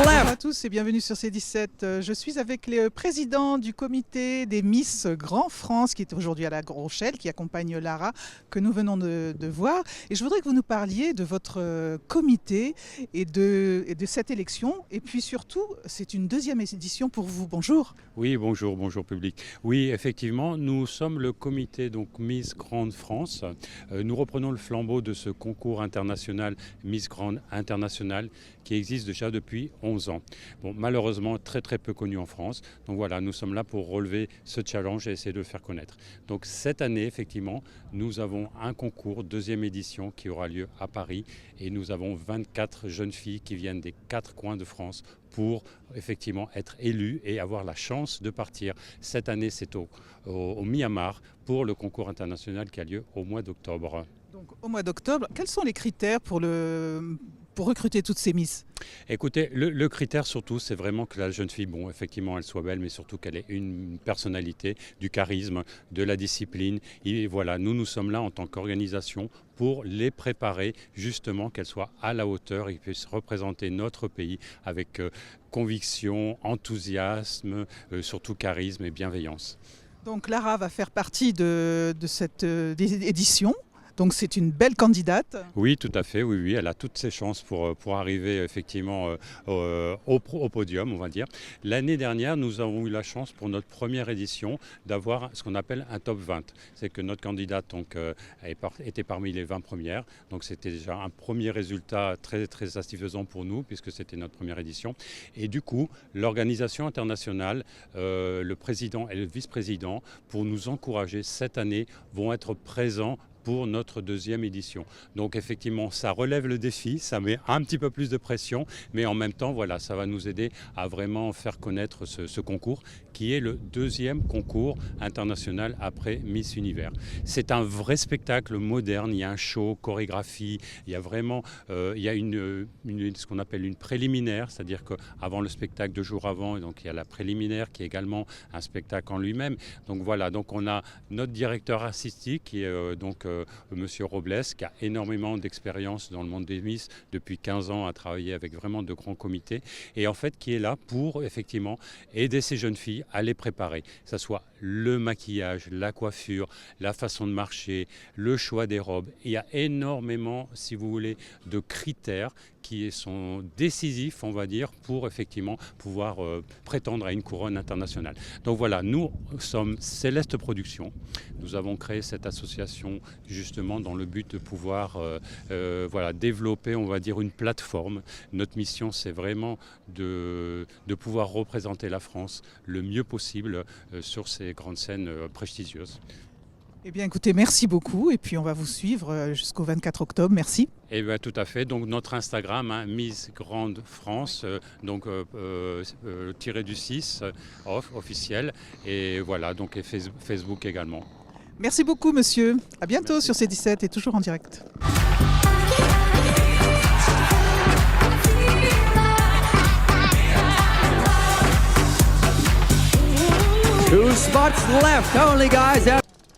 Bonjour à tous et bienvenue sur C17. Je suis avec le président du comité des Miss Grand France qui est aujourd'hui à La Rochelle, qui accompagne Lara, que nous venons de voir. Et je voudrais que vous nous parliez de votre comité et de cette élection. Et puis surtout, c'est une deuxième édition pour vous. Bonjour. Oui, bonjour public. Oui, effectivement, nous sommes le comité donc Miss Grande France. Nous reprenons le flambeau de ce concours international Miss Grande International qui existe déjà depuis 11 ans. Bon, malheureusement, très peu connu en France. Donc voilà, nous sommes là pour relever ce challenge et essayer de le faire connaître. Donc cette année, effectivement, nous avons un concours, deuxième édition, qui aura lieu à Paris. Et nous avons 24 jeunes filles qui viennent des 4 coins de France pour effectivement être élues et avoir la chance de partir. Cette année, c'est au Myanmar pour le concours international qui a lieu au mois d'octobre. Donc au mois d'octobre, quels sont les critères pour recruter toutes ces Miss? Écoutez, le critère surtout, c'est vraiment que la jeune fille, bon, effectivement, elle soit belle, mais surtout qu'elle ait une personnalité, du charisme, de la discipline. Et voilà, nous sommes là en tant qu'organisation pour les préparer, justement, qu'elles soient à la hauteur et qu'elles puissent représenter notre pays avec conviction, enthousiasme, surtout charisme et bienveillance. Donc Lara va faire partie de cette édition. Donc c'est une belle candidate. Oui, tout à fait, oui, elle a toutes ses chances pour arriver effectivement au podium, on va dire. L'année dernière, nous avons eu la chance pour notre première édition d'avoir ce qu'on appelle un top 20. C'est que notre candidate donc, était parmi les 20 premières, donc c'était déjà un premier résultat très satisfaisant pour nous puisque c'était notre première édition. Et du coup, l'organisation internationale, le président et le vice-président, pour nous encourager cette année, vont être présents pour notre deuxième édition. Donc effectivement, ça relève le défi, ça met un petit peu plus de pression, mais en même temps, voilà, ça va nous aider à vraiment faire connaître ce concours qui est le deuxième concours international après Miss Univers. C'est un vrai spectacle moderne, il y a un show, chorégraphie, il y a vraiment il y a ce qu'on appelle une préliminaire, c'est-à-dire qu'avant le spectacle, 2 jours avant, donc il y a la préliminaire qui est également un spectacle en lui-même. Donc voilà, donc on a notre directeur artistique qui est Monsieur Robles, qui a énormément d'expérience dans le monde des Miss, depuis 15 ans à travailler avec vraiment de grands comités, et en fait qui est là pour effectivement aider ces jeunes filles à les préparer, que ce soit le maquillage, la coiffure, la façon de marcher, le choix des robes. Il y a énormément, si vous voulez, de critères qui sont décisifs, on va dire, pour effectivement pouvoir prétendre à une couronne internationale. Donc voilà, nous sommes Céleste Productions. Nous avons créé cette association justement dans le but de pouvoir développer, on va dire, une plateforme. Notre mission, c'est vraiment de pouvoir représenter la France le mieux possible sur ces grandes scènes prestigieuses. Eh bien écoutez, merci beaucoup et puis on va vous suivre jusqu'au 24 octobre. Merci. Eh bien tout à fait. Donc notre Instagram, Miss Grande France, tiré du 6, officiel. Et voilà, donc et Facebook également. Merci beaucoup monsieur. À bientôt sur C17 et toujours en direct. Two spots left only, guys.